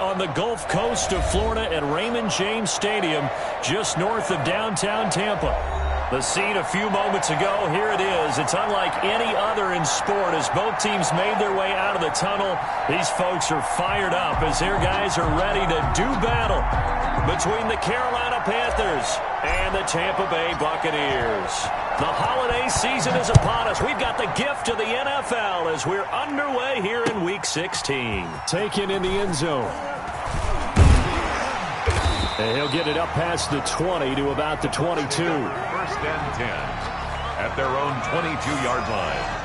on the Gulf Coast of Florida at Raymond James Stadium, just north of downtown Tampa. The scene a few moments ago, here it is. It's unlike any other in sport as both teams made their way out of the tunnel. These folks are fired up as their guys are ready to do battle between the Carolina Panthers and the Tampa Bay Buccaneers. The holiday season is upon us. We've got the gift of the NFL as we're underway here in Week 16. Taken in the end zone. And he'll get it up past the 20 to about the 22. First and 10 at their own 22-yard line.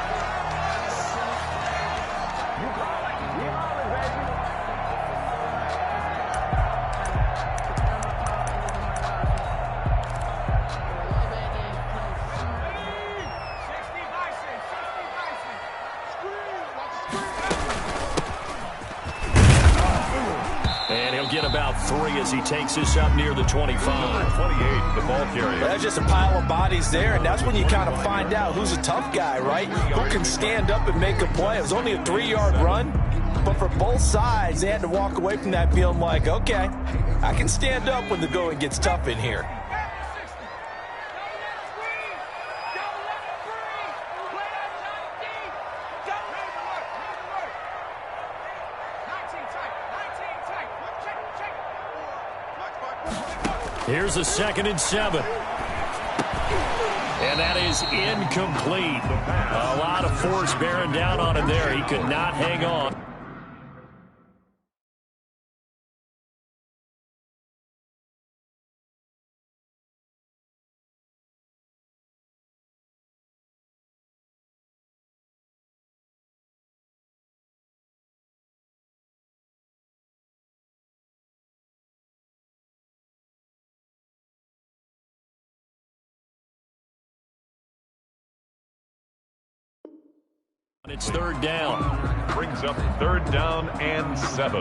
Get about 3 as he takes this up near the 25. 28, the ball carrier. There's just a pile of bodies there, and that's when you kind of find out who's a tough guy, right? Who can stand up and make a play. It was only a 3-yard run, but for both sides, they had to walk away from that feeling like, okay, I can stand up when the going gets tough in here. Here's a 2nd and 7. And that is incomplete. A lot of force bearing down on him there. He could not hang on. It's 3rd down. Brings up 3rd down and 7.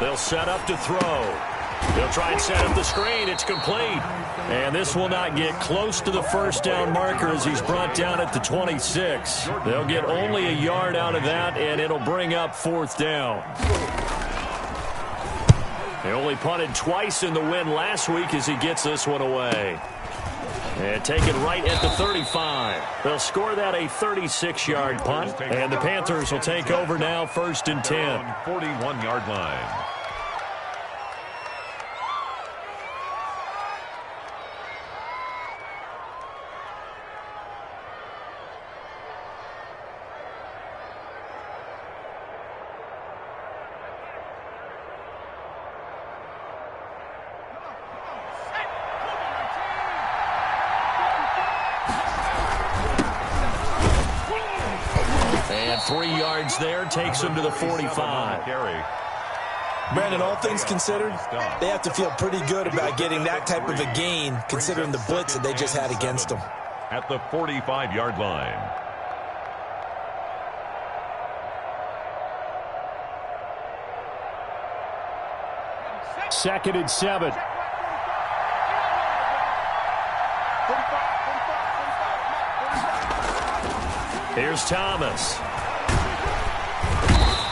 They'll set up to throw. They'll try and set up the screen. It's complete. And this will not get close to the 1st down marker as he's brought down at the 26. They'll get only a yard out of that, and it'll bring up 4th down. They only punted twice in the win last week as he gets this one away. And taken right at the 35. They'll score that a 36-yard punt, and the Panthers will take over now 1st and 10. 41-yard line. And 3 yards there takes him to the 45. Brandon, all things considered, they have to feel pretty good about getting that type of a gain considering the blitz that they just had against them. At the 45-yard line. Second and 7. Here's Thomas.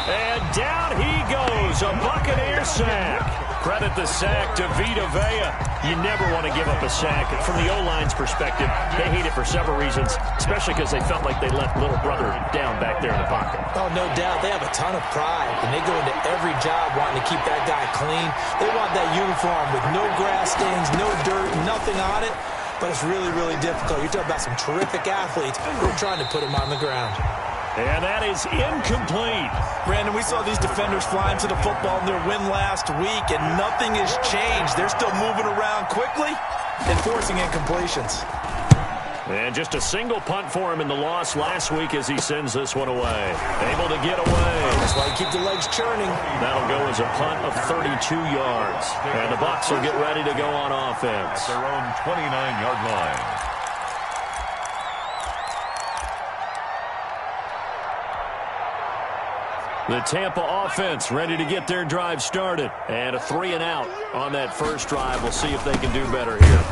And down he goes, a Buccaneer sack. Credit the sack to Vita Vea. You never want to give up a sack. From the O-line's perspective, they hate it for several reasons, especially because they felt like they left little brother down back there in the pocket. Oh, no doubt. They have a ton of pride, and they go into every job wanting to keep that guy clean. They want that uniform with no grass stains, no dirt, nothing on it. But it's really, really difficult. You're talking about some terrific athletes who are trying to put him on the ground. And that is incomplete. Brandon, we saw these defenders flying to the football in their win last week, and nothing has changed. They're still moving around quickly and forcing incompletions. And just a single punt for him in the loss last week as he sends this one away. Able to get away. That's why you keep the legs churning. That'll go as a punt of 32 yards. And the Bucs will get ready to go on offense. At their own 29-yard line. The Tampa offense ready to get their drive started. And a 3-and-out on that first drive. We'll see if they can do better here.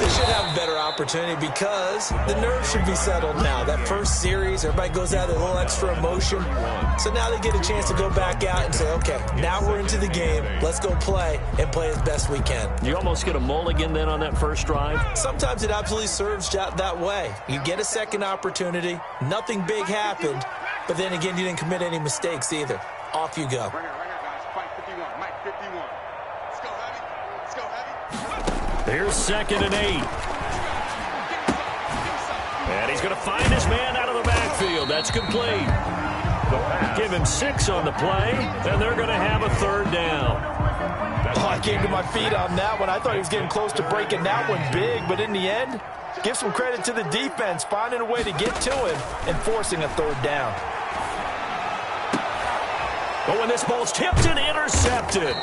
They should have a better opportunity because the nerves should be settled now. That first series, everybody goes out with a little extra emotion. So now they get a chance to go back out and say, okay, now we're into the game. Let's go play and play as best we can. You almost get a mulligan then on that first drive? Sometimes it absolutely serves that way. You get a second opportunity. Nothing big happened. But then again, you didn't commit any mistakes either. Off you go. Here's 2nd and 8. And he's going to find his man out of the backfield. That's complete. Give him 6 on the play, and they're going to have a 3rd down. Oh, I came to my feet on that one. I thought he was getting close to breaking that one big, but in the end, give some credit to the defense, finding a way to get to him and forcing a 3rd down. But when this ball's tipped and intercepted,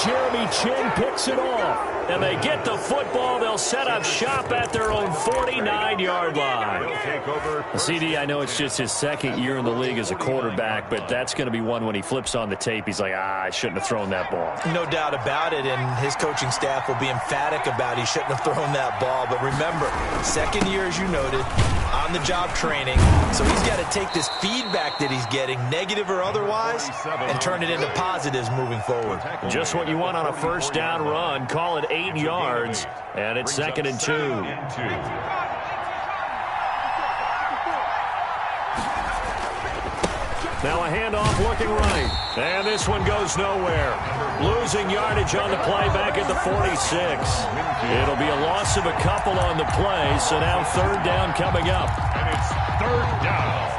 Jeremy Chin picks it off. And they get the football. They'll set up shop at their own 49-yard line. CD, I know it's just his 2nd year in the league as a quarterback, but that's going to be one when he flips on the tape. He's like, I shouldn't have thrown that ball. No doubt about it, and his coaching staff will be emphatic about he shouldn't have thrown that ball. But remember, 2nd year, as you noted, on-the-job training. So he's got to take this feedback that he's getting, negative or otherwise, and turn it into positives moving forward. Just what you want on a first down run. Call it 8 yards, and it's 2nd and 2. Now a handoff looking right, and this one goes nowhere. Losing yardage on the play back at the 46. It'll be a loss of a couple on the play, so now 3rd down coming up. And it's 3rd down.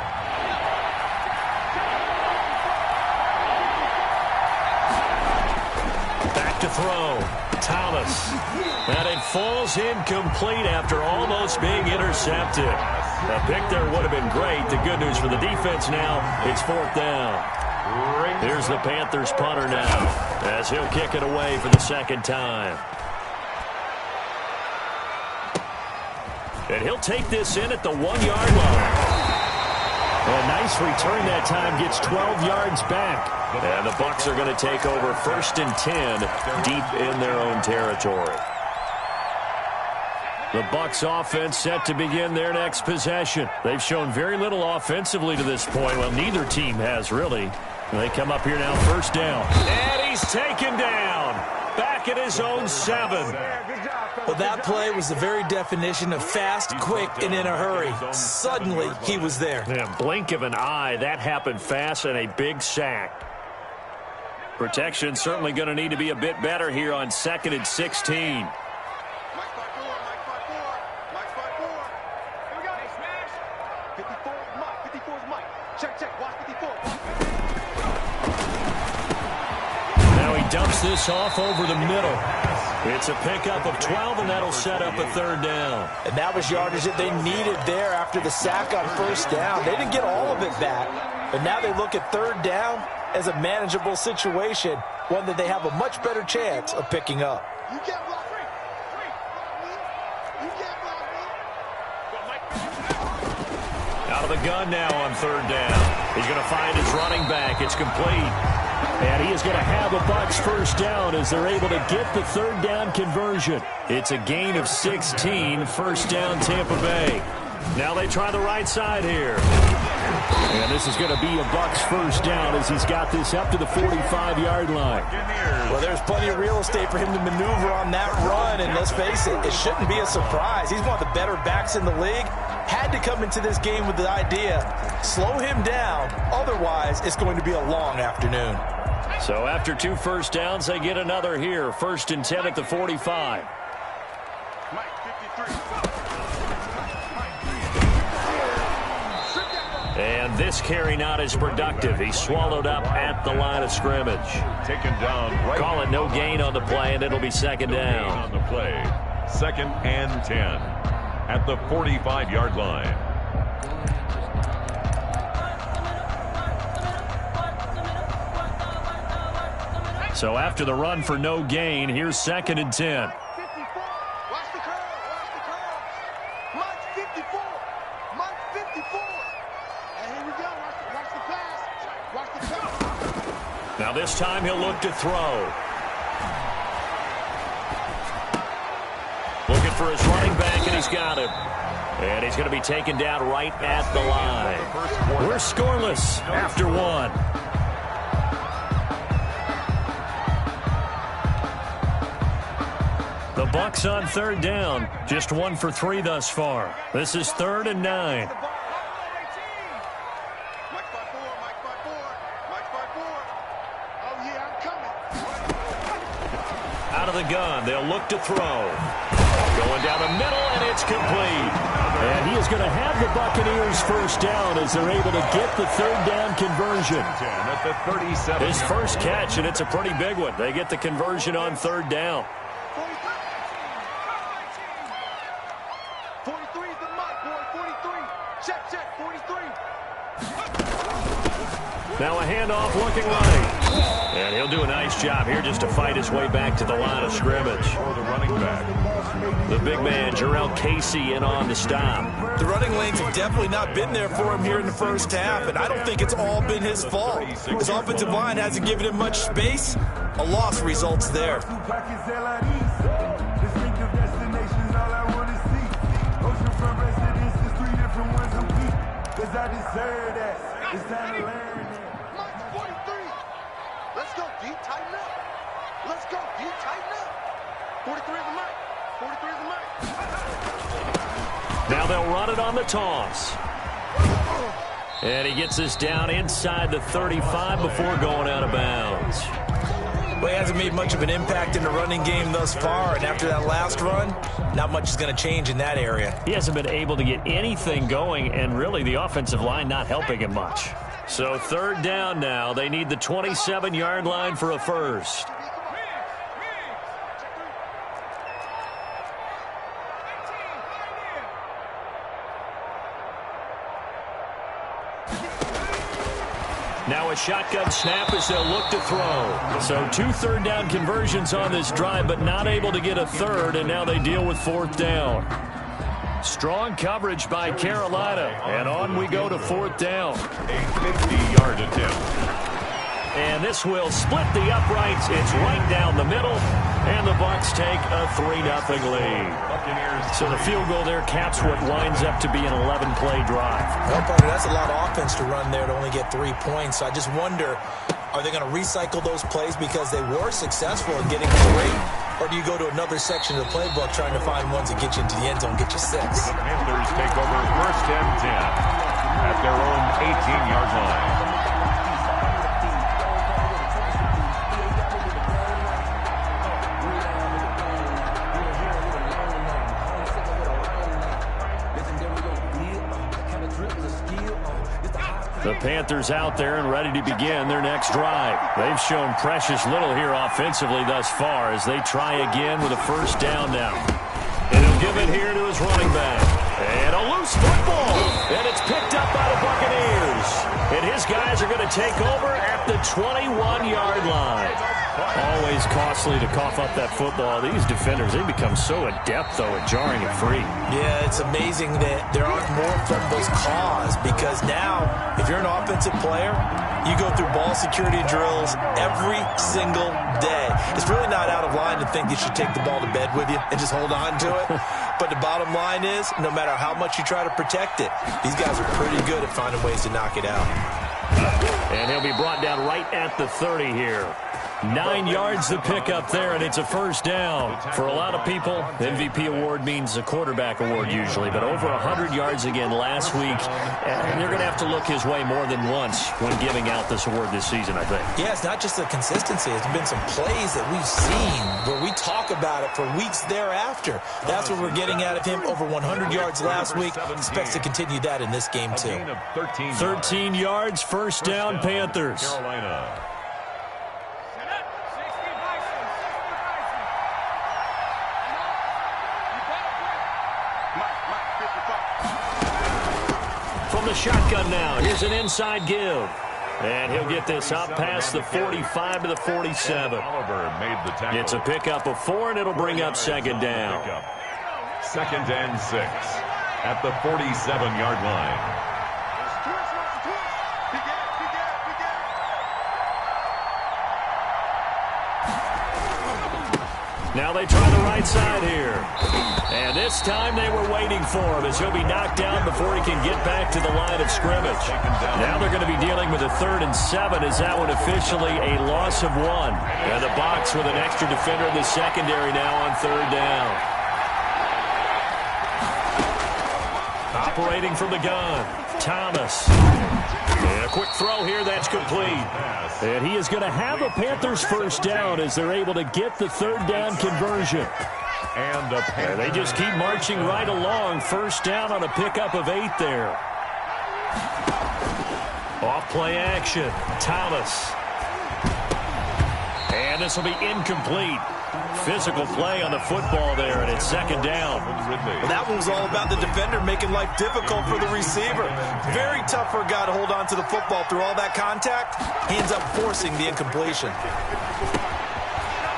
Back to throw. Thomas. And it falls incomplete after almost being intercepted. A pick there would have been great. The good news for the defense now, it's 4th down. Here's the Panthers punter now as he'll kick it away for the 2nd time. And he'll take this in at the 1-yard line. A nice return that time, gets 12 yards back. And the Bucs are going to take over 1st and 10 deep in their own territory. The Bucs offense set to begin their next possession. They've shown very little offensively to this point. Well, neither team has really. They come up here now, 1st down. And he's taken down. Back at his own 7. Well, that play was the very definition of fast, quick, and in a hurry. Suddenly, he was there. Yeah, blink of an eye. That happened fast, and a big sack. Protection certainly going to need to be a bit better here on 2nd and 16. Now he dumps this off over the middle. It's a pickup of 12, and that'll set up a 3rd down. And that was yardage that they needed there after the sack on 1st down. They didn't get all of it back, but now they look at 3rd down as a manageable situation, one that they have a much better chance of picking up. Out of the gun now on 3rd down. He's going to find his running back. It's complete. And he is going to have a Bucs 1st down as they're able to get the 3rd down conversion. It's a gain of 16, 1st down Tampa Bay. Now they try the right side here. And this is going to be a Bucs 1st down as he's got this up to the 45-yard line. Well, there's plenty of real estate for him to maneuver on that run, and let's face it, it shouldn't be a surprise. He's one of the better backs in the league. Had to come into this game with the idea, slow him down, otherwise it's going to be a long afternoon. So after 2 1st downs, they get another here. 1st and 10 at the 45. And this carry not as productive. He's swallowed up at the line of scrimmage. Taken down right. Call it no gain on the play, and it'll be 2nd down. On the play. 2nd and 10 at the 45-yard line. So after the run for no gain, here's 2nd and 10. Watch the pass. Watch the pass. Now this time he'll look to throw. Looking for his running back, and he's got him. And he's going to be taken down right at the line. We're scoreless after one. The Bucs on third down. Just 1 for 3 thus far. This is 3rd and 9. Out of the gun, they'll look to throw. Going down the middle, and it's complete. And he is going to have the Buccaneers first down as they're able to get the third down conversion. His first catch, and it's a pretty big one. They get the conversion on third down. 43 is the mark, boy. 43. Check, 43. Now a handoff looking right. And he'll do a nice job here just to fight his way back to the line of scrimmage. The running back. The big man, Jarrell Casey, in on the stop. The running lanes have definitely not been there for him here in the first half, and I don't think it's all been his fault. His offensive line hasn't given him much space. A loss results there. Let's go, D. Tighten up. Let's go, D. Tighten up. 43 is the mark. 43 is the mark. Now they'll run it on the toss. And he gets this down inside the 35 before going out of bounds. Well, he hasn't made much of an impact in the running game thus far, and after that last run, not much is going to change in that area. He hasn't been able to get anything going, and really the offensive line not helping him much. So third down now. They need the 27-yard line for a first. Now a shotgun snap as they'll look to throw. So 2 third down conversions on this drive, but not able to get a third, and now they deal with fourth down. Strong coverage by Carolina, and on we go to fourth down. A 50-yard attempt. And this will split the uprights. It's right down the middle, and the Bucs take a 3-0 lead. So the field goal there caps what winds up to be an 11-play drive. Well, partner, that's a lot of offense to run there to only get 3 points. So I just wonder, are they going to recycle those plays because they were successful in getting 3? Or do you go to another section of the playbook trying to find ones that get you into the end zone, get you 6? The Panthers take over 1st and 10 at their own 18-yard line. The Panthers out there and ready to begin their next drive. They've shown precious little here offensively thus far as they try again with a first down now. And he'll give it here to his running back. And a loose football. And it's picked up by the Buccaneers. And his guys are going to take over at the 21-yard line. Always costly to cough up that football. These defenders, they become so adept, though, at jarring it free. Yeah, it's amazing that there aren't more fumbles caused because now, if you're an offensive player, you go through ball security drills every single day. It's really not out of line to think you should take the ball to bed with you and just hold on to it. But the bottom line is, no matter how much you try to protect it, these guys are pretty good at finding ways to knock it out. And he'll be brought down right at the 30 here. 9 yards to pick up there, and it's a first down. For a lot of people, MVP award means a quarterback award usually, but over 100 yards again last week, and they're going to have to look his way more than once when giving out this award this season, I think. Yeah, it's not just the consistency. It's been some plays that we've seen where we talk about it for weeks thereafter. That's what we're getting out of him. Over 100 yards last week. Expects to continue that in this game, too. 13 yards, first down, Panthers. Carolina. From the shotgun now, here's an inside give. And he'll get this up past the 45 to the 47. It's a pickup of 4, and it'll bring up second down. 2nd and 6 at the 47-yard line. Now they try the right side here. And this time they were waiting for him as he'll be knocked down before he can get back to the line of scrimmage. Now they're going to be dealing with a 3rd and 7 as that one officially a loss of 1. And the box with an extra defender in the secondary now on 3rd down. Operating from the gun, Thomas. And a quick throw here, that's complete. And he is going to have a Panthers first down as they're able to get the 3rd down conversion. And they just keep marching right along. First down on a pickup of 8 there. Off play action, Thomas. And this will be incomplete. Physical play on the football there, and it's 2nd down. Well, that one was all about the defender making life difficult for the receiver. Very tough for a guy to hold on to the football through all that contact. He ends up forcing the incompletion.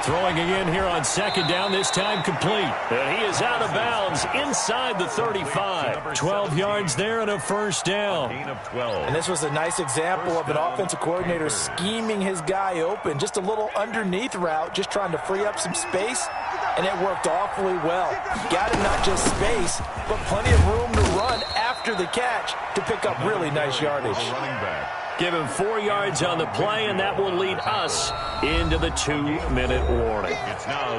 Throwing again here on 2nd down, this time complete. And he is out of bounds inside the 35. 12 yards there and a first down. And this was a nice example of an offensive coordinator scheming his guy open. Just a little underneath route, just trying to free up some space, and it worked awfully well. Got him not just space, but plenty of room to run after the catch to pick up really nice yardage. Give him 4 yards on the play, and that will lead us into the 2-minute warning.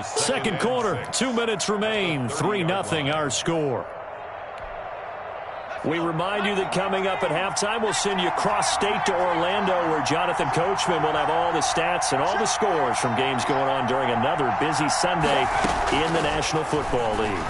Second quarter, 2 minutes remain, 3-0 our score. We remind you that coming up at halftime, we'll send you cross-state to Orlando, where Jonathan Coachman will have all the stats and all the scores from games going on during another busy Sunday in the National Football League.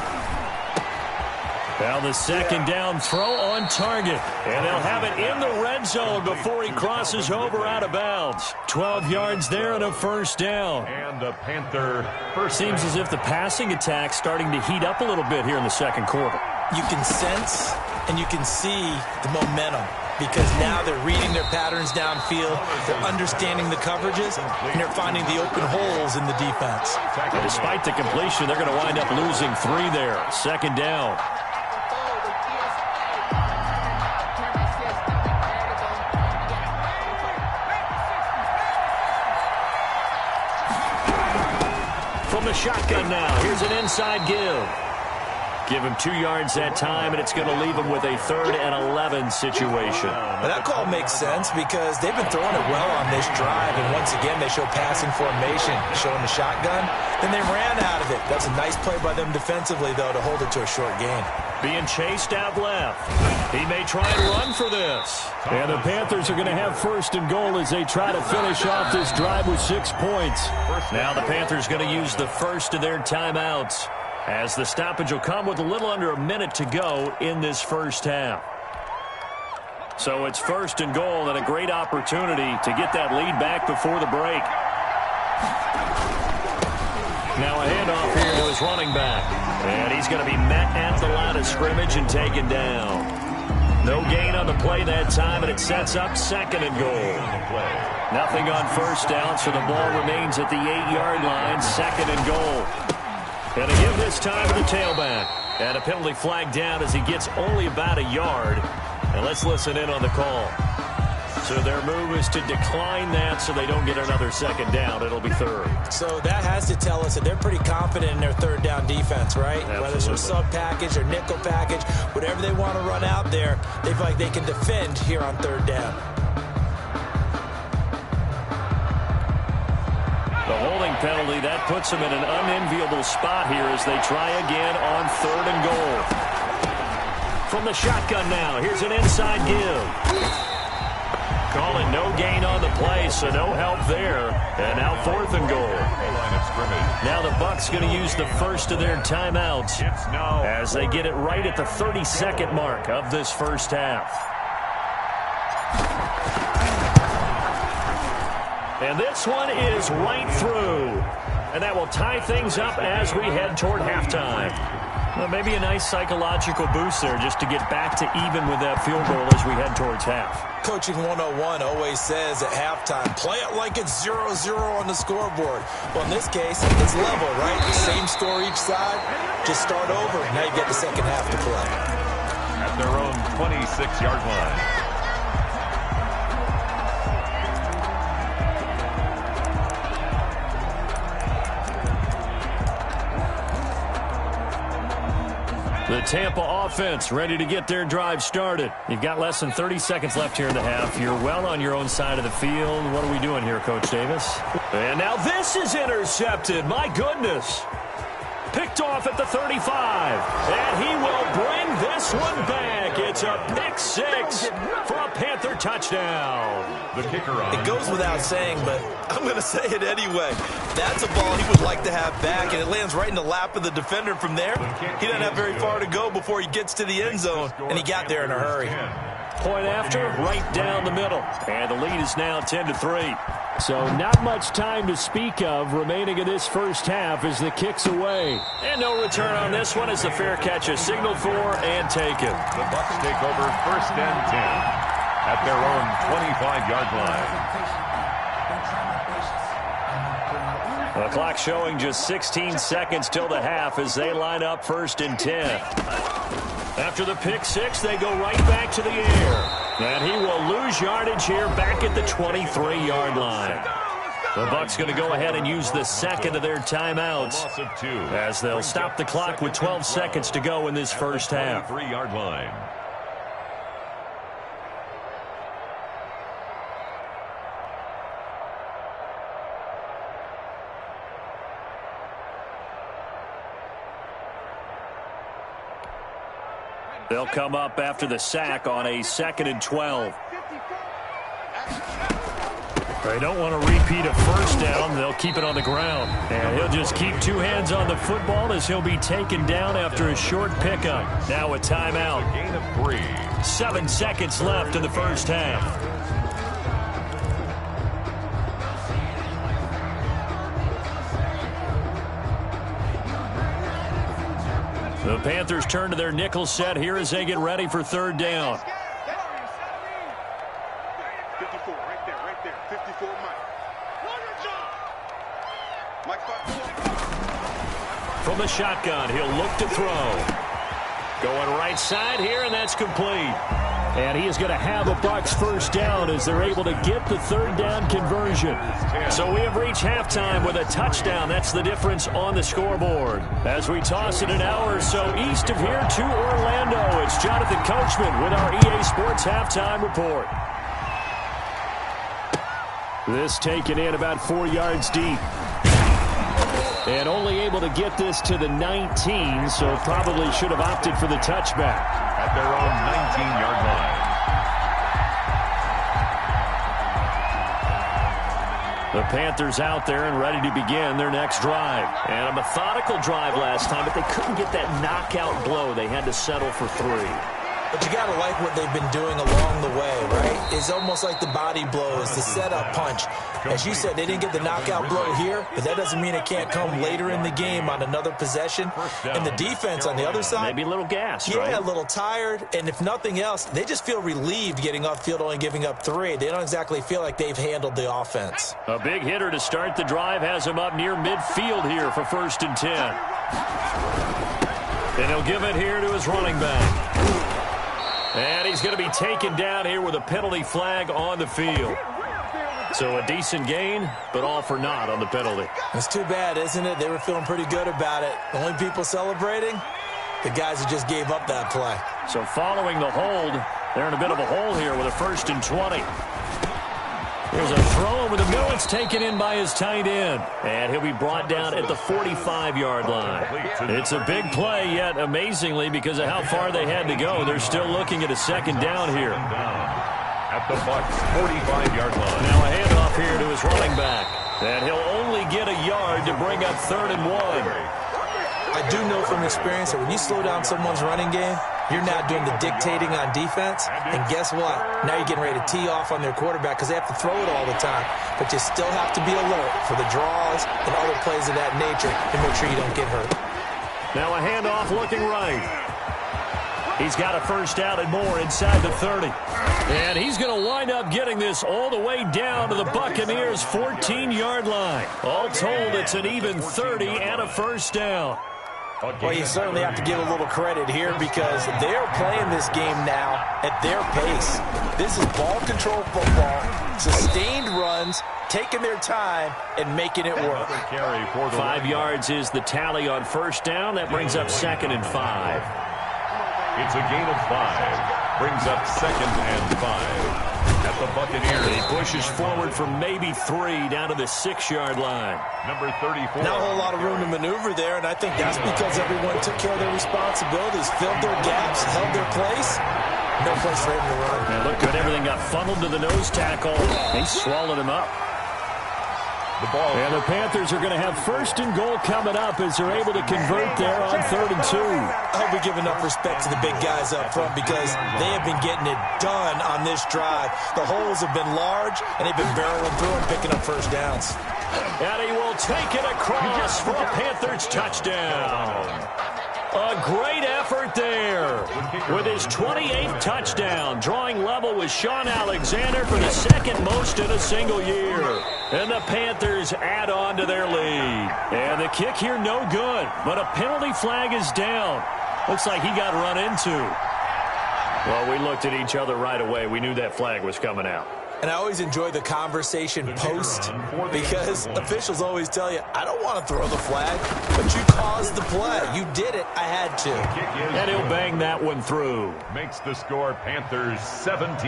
Now the 2nd down throw on target. And they'll have it in the red zone before he crosses over out of bounds. 12 yards there and a first down. And the Panther first. Seems as if the passing attack's starting to heat up a little bit here in the 2nd quarter. You can sense and you can see the momentum, because now they're reading their patterns downfield, they're understanding the coverages, and they're finding the open holes in the defense. And despite the completion, they're going to wind up losing 3 there. 2nd down. From the shotgun now, here's an inside give. Give him 2 yards that time, and it's going to leave him with a 3rd and 11 situation. Well, that call makes sense because they've been throwing it well on this drive, and once again, they show passing formation, showing the shotgun. Then they ran out of it. That's a nice play by them defensively, though, to hold it to a short gain. Being chased out left. He may try and run for this. And the Panthers are going to have 1st and goal as they try to finish off this drive with 6 points. Now the Panthers going to use the first of their timeouts, as the stoppage will come with a little under a minute to go in this first half. So it's 1st and goal, and a great opportunity to get that lead back before the break. Now a handoff here to his running back. And he's going to be met at the line of scrimmage and taken down. No gain on the play that time, and it sets up 2nd and goal. Nothing on first down, so the ball remains at the 8-yard line, 2nd and goal. And a give this time to the tailback. And a penalty flag down as he gets only about a yard. And let's listen in on the call. So their move is to decline that so they don't get another 2nd down. It'll be 3rd. So that has to tell us that they're pretty confident in their 3rd down defense, right? Absolutely. Whether it's a sub package or nickel package, whatever they want to run out there, they feel like they can defend here on 3rd down. The holding penalty, that puts them in an unenviable spot here as they try again on 3rd and goal. From the shotgun now, here's an inside give. Calling no gain on the play, so no help there. And now 4th and goal. Now the Bucs going to use the first of their timeouts as they get it right at the 32nd mark of this first half. And this one is right through. And that will tie things up as we head toward halftime. Well, maybe a nice psychological boost there just to get back to even with that field goal as we head towards half. Coaching 101 always says at halftime, play it like it's 0-0 on the scoreboard. Well, in this case, it's level, right? Same score each side. Just start over. Now you get the second half to play. At their own 26-yard line. The Tampa offense ready to get their drive started. You've got less than 30 seconds left here in the half. You're well on your own side of the field. What are we doing here, Coach Davis? And now this is intercepted. My goodness. Picked off at the 35. And he will bring this one back. It's a pick six for a Panther touchdown. The kicker on. It goes without saying, but I'm going to say it anyway. That's a ball he would like to have back, and it lands right in the lap of the defender from there. He doesn't have very far to go before he gets to the end zone, and he got there in a hurry. Point after, right down the middle. And the lead is now 10-3. So not much time to speak of remaining in this first half as the kick's away. And no return on this one as the fair catch is signaled for and taken. The Bucs take over 1st and 10 at their own 25-yard line. The clock showing just 16 seconds till the half as they line up 1st and 10. After the pick six, they go right back to the air. And he will lose yardage here back at the 23-yard line. The Bucs going to go ahead and use the second of their timeouts as they'll stop the clock with 12 seconds to go in this first half. 23-yard line. They'll come up after the sack on a 2nd and 12. They don't want to repeat a first down. They'll keep it on the ground. And he'll just keep two hands on the football as he'll be taken down after a short pickup. Now a timeout. Gain of 3. 7 seconds left in the first half. The Panthers turn to their nickel set here as they get ready for 3rd down. 54, right there, 54, Mike. From the shotgun, he'll look to throw. Going right side here, and that's complete. And he is going to have a Bucs first down as they're able to get the 3rd down conversion. So we have reached halftime with a touchdown. That's the difference on the scoreboard. As we toss it an hour or so east of here to Orlando, it's Jonathan Coachman with our EA Sports Halftime Report. This taken in about 4 yards deep. And only able to get this to the 19, so probably should have opted for the touchback. At their own 19-yard line. The Panthers out there and ready to begin their next drive. And a methodical drive last time, but they couldn't get that knockout blow. They had to settle for 3. But you got to like what they've been doing along the way, right? It's almost like the body blows, the setup punch. As you said, they didn't get the knockout blow here, but that doesn't mean it can't come later in the game on another possession. And the defense on the other side, maybe a little gassed, right? Yeah, a little tired. And if nothing else, they just feel relieved getting off field, only giving up 3. They don't exactly feel like they've handled the offense. A big hitter to start the drive has him up near midfield here for 1st and 10. And he'll give it here to his running back. And he's going to be taken down here with a penalty flag on the field. So a decent gain, but all for naught on the penalty. It's too bad, isn't it? They were feeling pretty good about it. The only people celebrating, the guys who just gave up that play. So following the hold, they're in a bit of a hole here with a 1st and 20. Here's a throw over the middle. It's taken in by his tight end. And he'll be brought down at the 45-yard line. It's a big play, yet amazingly, because of how far they had to go, they're still looking at a 2nd down here. At the Bucs 45-yard line. Now a handoff here to his running back. And he'll only get a yard to bring up 3rd and 1. I do know from experience that when you slow down someone's running game, you're not doing the dictating on defense. And guess what? Now you're getting ready to tee off on their quarterback because they have to throw it all the time. But you still have to be alert for the draws and other plays of that nature and make sure you don't get hurt. Now a handoff looking right. He's got a 1st down and more inside the 30. And he's going to wind up getting this all the way down to the Buccaneers' 14-yard line. All told, it's an even 30 and a 1st down. Well, you certainly have to give a little credit here because they're playing this game now at their pace. This is ball control football, sustained runs, taking their time, and making it work. 5 yards is the tally on 1st down. That brings up 2nd and 5. It's a gain of 5. Brings up 2nd and 5. At the Buccaneers. He pushes forward for maybe 3 down to the 6-yard line. Number 34. Not a whole lot of room to maneuver there, and I think that's because everyone took care of their responsibilities, filled their gaps, held their place. No place for him to run. And look good. Everything got funneled to the nose tackle. He swallowed him up. The ball. And the Panthers are going to have 1st and goal coming up as they're able to convert there on 3rd and 2. I hope we give enough respect to the big guys up front because they have been getting it done on this drive. The holes have been large, and they've been barreling through and picking up first downs. And he will take it across for a Panthers touchdown. A great effort there with his 28th touchdown, drawing level with Sean Alexander for the 2nd most in a single year. And the Panthers add on to their lead. And the kick here no good, but a penalty flag is down. Looks like he got run into. Well, we looked at each other right away. We knew that flag was coming out. And I always enjoy the conversation post because officials always tell you, I don't want to throw the flag, but you caused the play. You did it. I had to. And he'll bang that one through. Makes the score Panthers 17.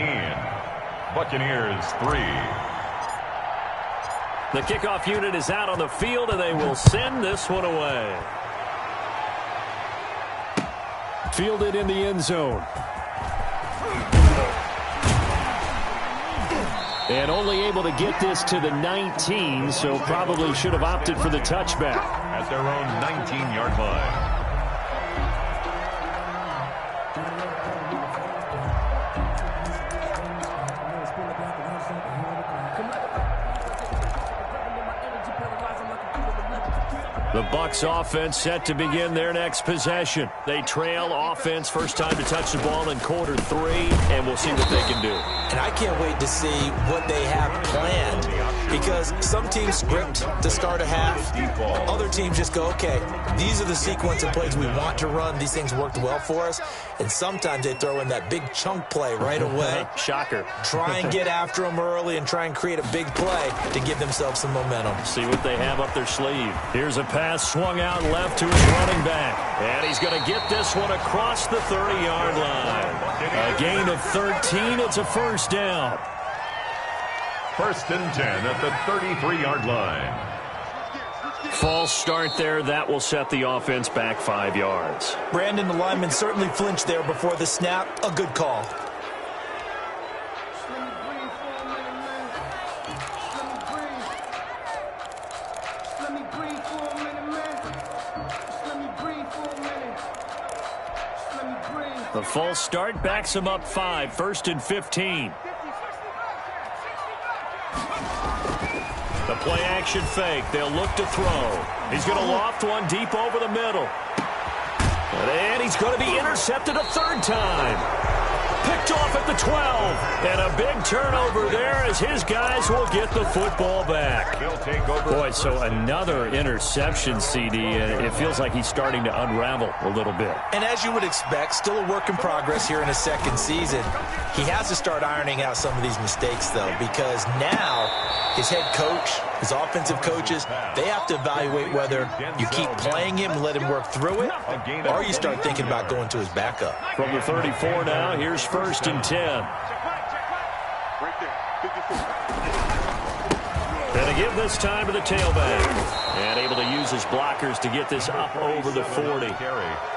Buccaneers 3. The kickoff unit is out on the field, and they will send this one away. Fielded in the end zone. And only able to get this to the 19, so probably should have opted for the touchback. At their own 19-yard line. The Bucs offense set to begin their next possession. They trail offense, first time to touch the ball in quarter 3, and we'll see what they can do. And I can't wait to see what they have planned because some teams script to start a half. Other teams just go, okay, these are the sequence of plays we want to run. These things worked well for us. And sometimes they throw in that big chunk play right away. Shocker. Try and get after them early and try and create a big play to give themselves some momentum. See what they have up their sleeve. Here's a pass swung out left to his running back. And he's going to get this one across the 30-yard line. A gain of 13. It's a first down. 1st and 10 at the 33-yard line. False start there. That will set the offense back 5 yards. Brandon, the lineman certainly flinched there before the snap. A good call. The false start backs him up 5, 1st and 15. The play action fake. They'll look to throw. He's going to loft one deep over the middle. And he's going to be intercepted a 3rd time. Picked off at the 12. And a big turnover there as his guys will get the football back. Boy, so another interception, CD, and it feels like he's starting to unravel a little bit. And as you would expect, still a work in progress here in his 2nd season. He has to start ironing out some of these mistakes, though, because now his head coach, his offensive coaches, they have to evaluate whether you keep playing him and let him work through it, or you start thinking about going to his backup. From the 34 now, here's 1st and 10. And to give this time to the tailback. And able to use his blockers to get this up over the 40.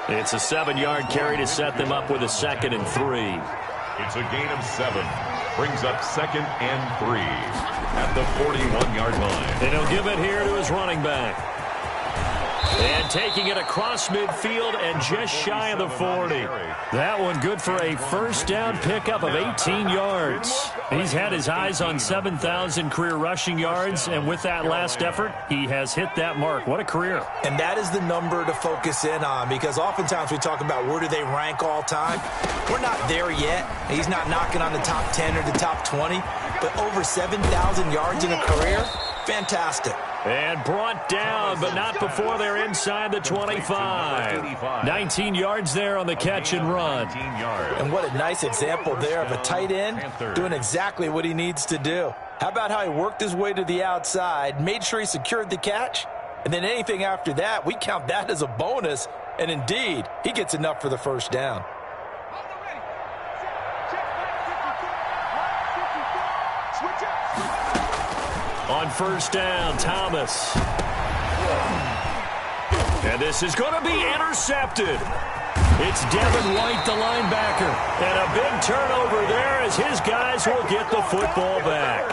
It's a 7-yard carry to set them up with a 2nd and 3. It's a gain of 7. Brings up 2nd and 3 at the 41-yard line. And he'll give it here to his running back. And taking it across midfield and just shy of the 40. That one good for a first down pickup of 18 yards. He's had his eyes on 7,000 career rushing yards, and with that last effort, he has hit that mark. What a career. And that is the number to focus in on, because oftentimes we talk about where do they rank all time. We're not there yet. He's not knocking on the top 10 or the top 20, but over 7,000 yards in a career, fantastic. And brought down, but not before they're inside the 25. 19 yards there on the catch and run. And what a nice example there of a tight end doing exactly what he needs to do. How about how he worked his way to the outside, made sure he secured the catch, and then anything after that, we count that as a bonus. And indeed, he gets enough for the first down. On first down, Thomas. And this is going to be intercepted. It's Devin White, the linebacker. And a big turnover there as his guys will get the football back.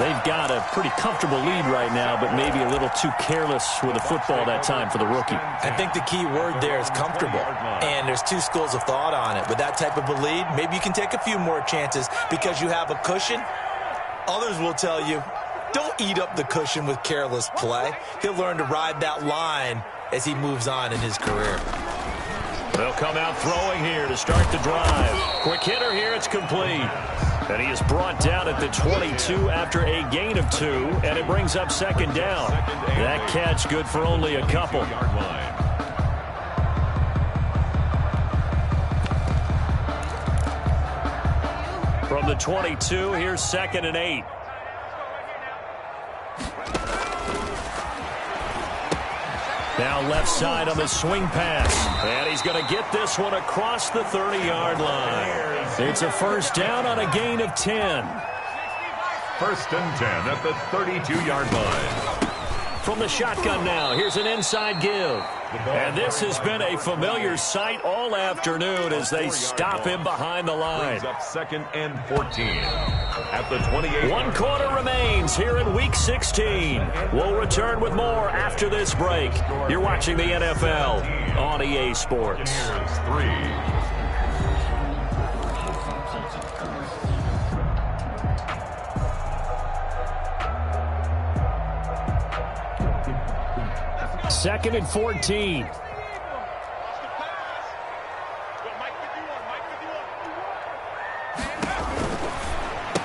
They've got a pretty comfortable lead right now, but maybe a little too careless with the football that time for the rookie. I think the key word there is comfortable. And there's two schools of thought on it. With that type of a lead, maybe you can take a few more chances because you have a cushion. Others will tell you, don't eat up the cushion with careless play. He'll learn to ride that line as he moves on in his career. They'll come out throwing here to start the drive. Quick hitter here, it's complete. And he is brought down at the 22 after a gain of 2, and it brings up second down. That catch good for only a couple. From the 22, here's 2nd and 8. Now left side on the swing pass. And he's going to get this one across the 30-yard line. It's a first down on a gain of 10. 1st and 10 at the 32-yard line. From the shotgun now, here's an inside give. And this has been a familiar sight all afternoon as they stop him behind the line. Brings up 2nd and 14 at the 28. 1 quarter remains here in Week 16. We'll return with more after this break. You're watching the NFL on EA Sports. Here's 3. Second and 14.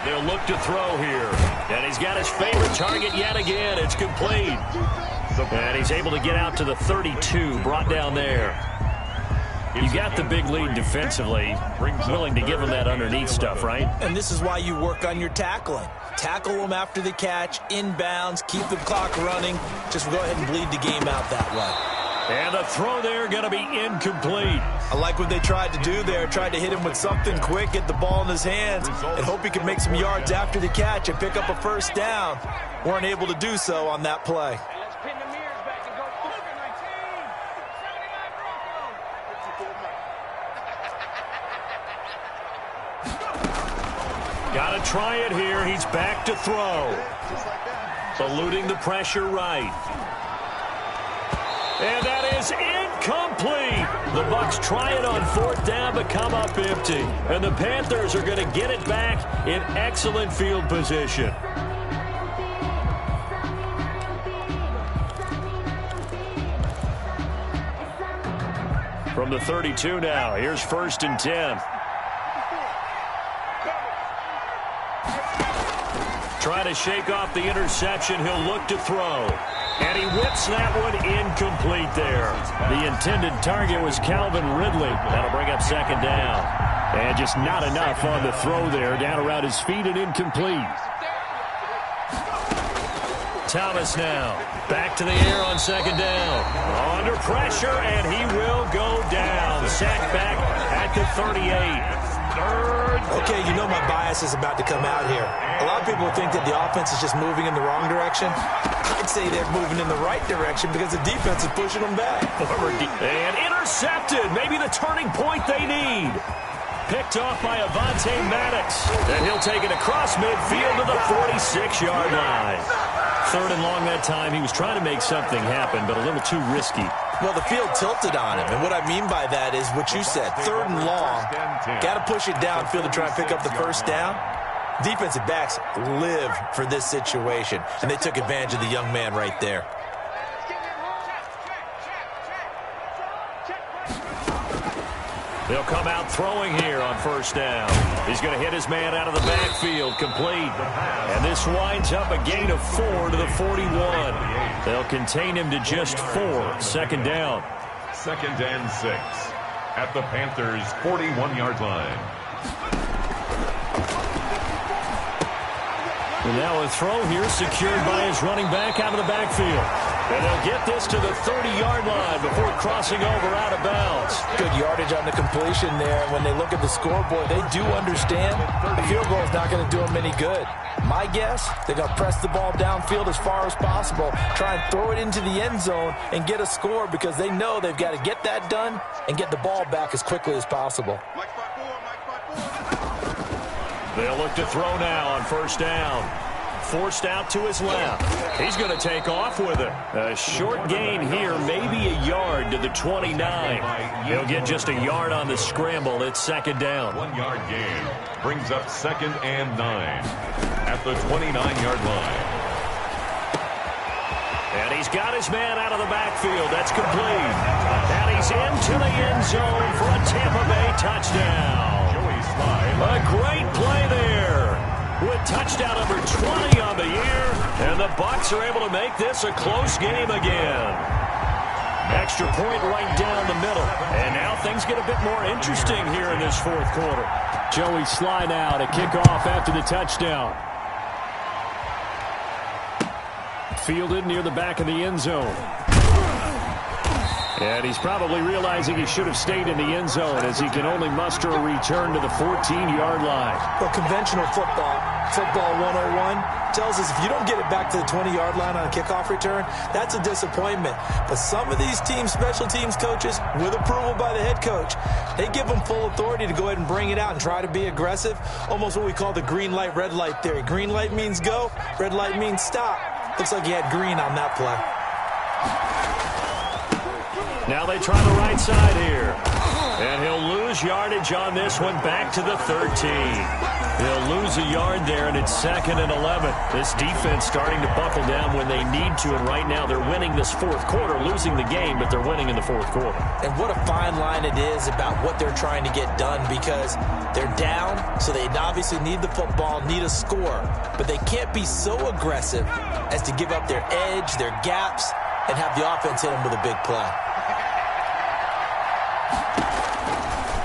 They'll look to throw here. And he's got his favorite target yet again. It's complete. And he's able to get out to the 32, brought down there. You got the big lead defensively. Willing to give him that underneath stuff, right? And this is why you work on your tackling. Tackle them after the catch, inbounds, keep the clock running. Just go ahead and bleed the game out that way. And the throw there going to be incomplete. I like what they tried to do there. Tried to hit him with something quick, get the ball in his hands, and hope he could make some yards after the catch and pick up a first down. Weren't able to do so on that play. Got to try it here. He's back to throw. Eluding the pressure right. And that is incomplete. The Bucs try it on 4th down but come up empty. And the Panthers are going to get it back in excellent field position. From the 32 now, here's 1st and 10. Trying to shake off the interception. He'll look to throw. And he whips that one incomplete there. The intended target was Calvin Ridley. That'll bring up second down. And just not enough on the throw there. Down around his feet and incomplete. Thomas now. Back to the air on second down. Under pressure, and he will go down. Sacked back at the 38. Okay, you know my bias is about to come out here. A lot of people think that the offense is just moving in the wrong direction. I'd say they're moving in the right direction because the defense is pushing them back. And intercepted. Maybe the turning point they need. Picked off by Avonte Maddox. And he'll take it across midfield to the 46-yard line. 3rd and long that time. He was trying to make something happen, but a little too risky. Well, the field tilted on him, and what I mean by that is what you said. 3rd and long, got to push it downfield to try and pick up the first down. Defensive backs live for this situation, and they took advantage of the young man right there. They'll come out throwing here on 1st down. He's going to hit his man out of the backfield, complete. And this winds up a gain of 4 to the 41. They'll contain him to just 4. 2nd down. 2nd and 6 at the Panthers' 41-yard line. And now a throw here secured by his running back out of the backfield. And they'll get this to the 30-yard line before crossing over out of bounds. Good yardage on the completion there. And when they look at the scoreboard, they do understand the field goal is not going to do them any good. My guess, they're going to press the ball downfield as far as possible, try and throw it into the end zone and get a score because they know they've got to get that done and get the ball back as quickly as possible. They'll look to throw now on first down. Forced out to his left. He's going to take off with it. A short gain here, maybe a yard to the 29. He'll get just a yard on the scramble. It's second down. 1 yard gain brings up 2nd and 9 at the 29-yard line. And he's got his man out of the backfield. That's complete. And he's into the end zone for a Tampa Bay touchdown. Joey Slide. A great play there. With touchdown number 20 on the year, and the Bucs are able to make this a close game again. Extra point right down the middle, and now things get a bit more interesting here in this fourth quarter. Joey Slye now to kick off after the touchdown. Fielded near the back of the end zone. And he's probably realizing he should have stayed in the end zone as he can only muster a return to the 14-yard line. Well, conventional football 101, tells us if you don't get it back to the 20-yard line on a kickoff return, that's a disappointment. But some of these teams, special teams coaches, with approval by the head coach, they give them full authority to go ahead and bring it out and try to be aggressive, almost what we call the green light, red light theory. Green light means go, red light means stop. Looks like he had green on that play. Now they try the right side here. And he'll lose yardage on this one back to the 13. He'll lose a yard there, and it's 2nd and 11. This defense starting to buckle down when they need to, and right now they're winning this fourth quarter, losing the game, but they're winning in the fourth quarter. And what a fine line it is about what they're trying to get done because they're down, so they obviously need the football, need a score, but they can't be so aggressive as to give up their edge, their gaps, and have the offense hit them with a big play.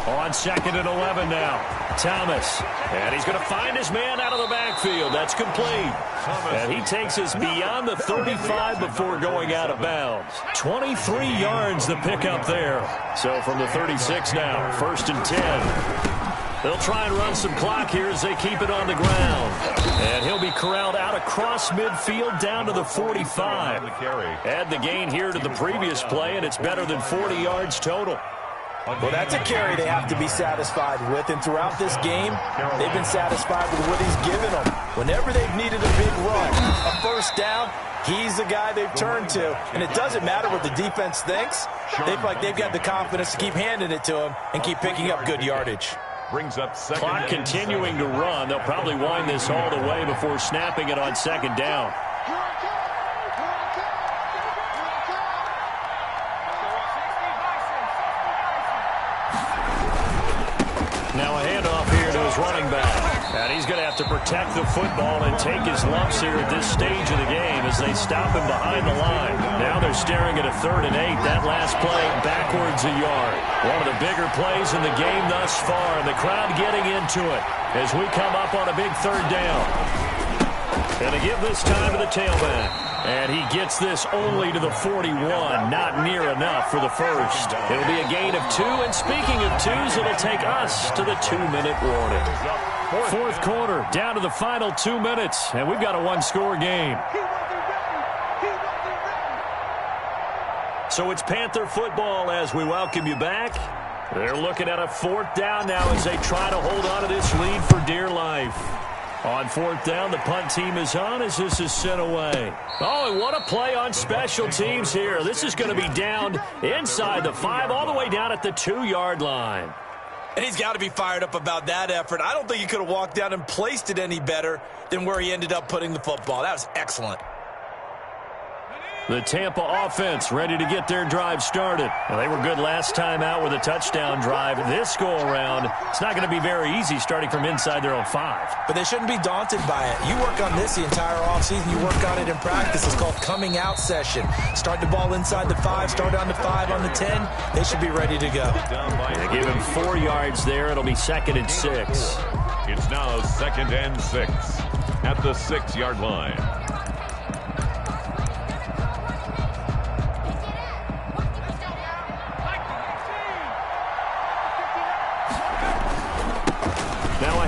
On 2nd and 11 now, Thomas. And he's going to find his man out of the backfield. That's complete. And he takes us beyond the 35 before going out of bounds. 23 yards the pickup there. So from the 36 now, 1st and 10. They'll try and run some clock here as they keep it on the ground. And he'll be corralled out across midfield down to the 45. Add the gain here to the previous play, and it's better than 40 yards total. Well, that's a carry they have to be satisfied with, and throughout this game, they've been satisfied with what he's given them. Whenever they've needed a big run, a first down, he's the guy they've turned to. And it doesn't matter what the defense thinks. They feel like they've got the confidence to keep handing it to him and keep picking up good yardage. Brings up 2nd. Clock continuing to run. They'll probably wind this all the way before snapping it on 2nd down. Now a handoff here to his running back. And he's going to have to protect the football and take his lumps here at this stage of the game as they stop him behind the line. Now they're staring at a 3rd and 8. That last play backwards a yard. One of the bigger plays in the game thus far. And the crowd getting into it as we come up on a big 3rd down. And to give this time to the tailback. And he gets this only to the 41. Not near enough for the first. It'll be a gain of 2. And speaking of 2s, it'll take us to the 2-minute warning. Fourth quarter, down to the final 2 minutes. And we've got a one-score game. So it's Panther football as we welcome you back. They're looking at a 4th down now as they try to hold on to this lead for dear life. On 4th down, the punt team is on as this is sent away. Oh, and what a play on special teams here. This is going to be down inside the 5, all the way down at the 2-yard line. And he's got to be fired up about that effort. I don't think he could have walked down and placed it any better than where he ended up putting the football. That was excellent. The Tampa offense ready to get their drive started. Well, they were good last time out with a touchdown drive. This go-around, it's not going to be very easy starting from inside their own 5. But they shouldn't be daunted by it. You work on this the entire offseason. You work on it in practice. It's called coming out session. Start the ball inside the 5, start on the 5, on the 10. They should be ready to go. They give him 4 yards there. It'll be 2nd and 6. It's now 2nd and 6 at the 6-yard line.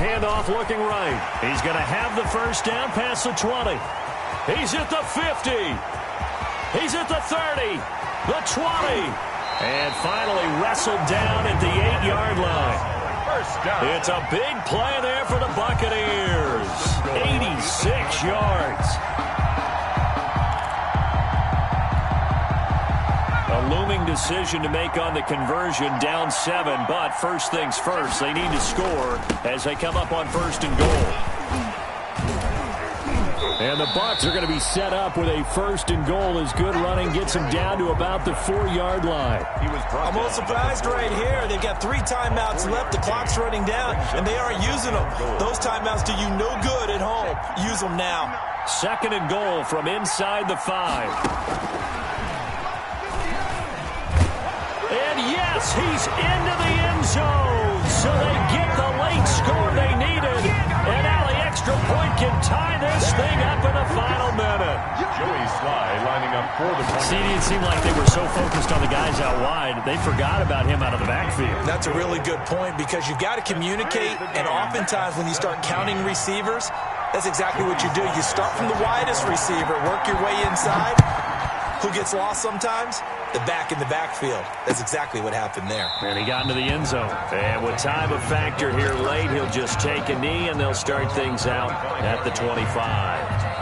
handoff looking right. He's going to have the first down past the 20. He's at the 50. He's at the 30. The 20. And finally wrestled down at the 8-yard line. First down. It's a big play there for the Buccaneers. 86 yards. A looming decision to make on the conversion, down 7, but first things first, they need to score as they come up on 1st and goal. And the Bucs are going to be set up with a 1st and goal as good running gets them down to about the 4-yard line. I'm a little surprised right here. They've got 3 timeouts left. The clock's running down, and they aren't using them. Those timeouts do you no good at home. Use them now. 2nd and goal from inside the 5. And yes, he's into the end zone. So they get the late score they needed. And now the extra point can tie this thing up in the final minute. Joey Sly lining up for the point. See, it seemed like they were so focused on the guys out wide, they forgot about him out of the backfield. That's a really good point because you've got to communicate, and oftentimes when you start counting receivers, that's exactly what you do. You start from the widest receiver, work your way inside. Who gets lost sometimes? The back in the backfield. That's exactly what happened there. And he got into the end zone. And with time a factor here late, he'll just take a knee, and they'll start things out at the 25.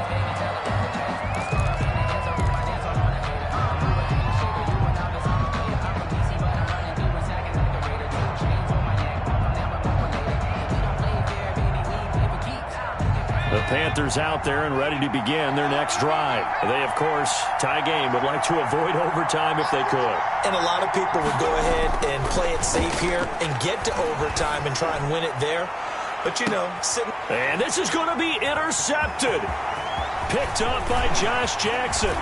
The Panthers out there and ready to begin their next drive. They, of course, tie game, would like to avoid overtime if they could. And a lot of people would go ahead and play it safe here and get to overtime and try and win it there. But, you know, sitting... And this is going to be intercepted. Picked up by Josh Jackson.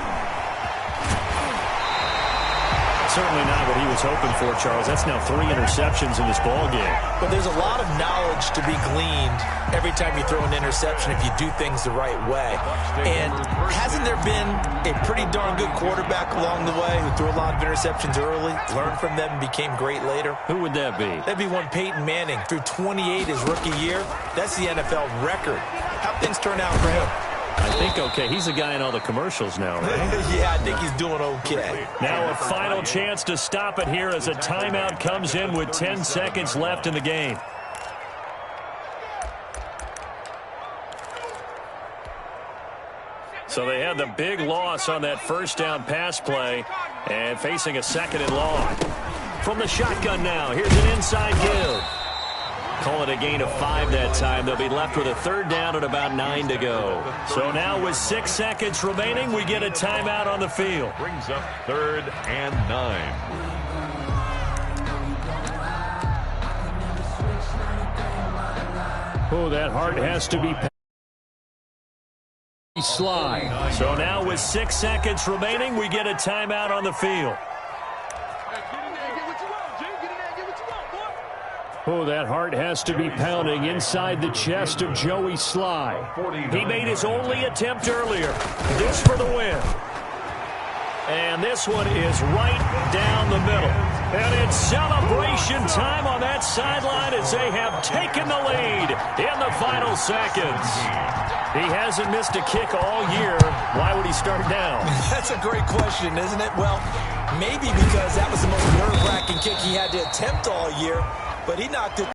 Certainly not what he was hoping for, Charles. That's now 3 interceptions in this ball game. But there's a lot of knowledge to be gleaned every time you throw an interception if you do things the right way. And hasn't there been a pretty darn good quarterback along the way who threw a lot of interceptions early, learned from them, and became great later? Who would that be? That'd be one Peyton Manning. Threw 28 his rookie year. That's the NFL record. How things turn out for him? I think okay. He's the guy in all the commercials now, right? Yeah, I think he's doing okay. Now a final chance to stop it here as a timeout comes in with 10 seconds left in the game. So they had the big loss on that first down pass play and facing a 2nd and long. From the shotgun now, here's an inside give. Call it a gain of 5 that time. They'll be left with a 3rd down and about 9 to go. So now with 6 seconds remaining, we get a timeout on the field. Brings up 3rd and 9. Oh, that heart has to be Sly. So now with 6 seconds remaining, we get a timeout on the field. Oh, that heart has to be pounding inside the chest of Joey Sly. He made his only attempt earlier. This for the win. And this one is right down the middle. And it's celebration time on that sideline as they have taken the lead in the final seconds. He hasn't missed a kick all year. Why would he start now? That's a great question, isn't it? Well, maybe because that was the most nerve-wracking kick he had to attempt all year, but he knocked it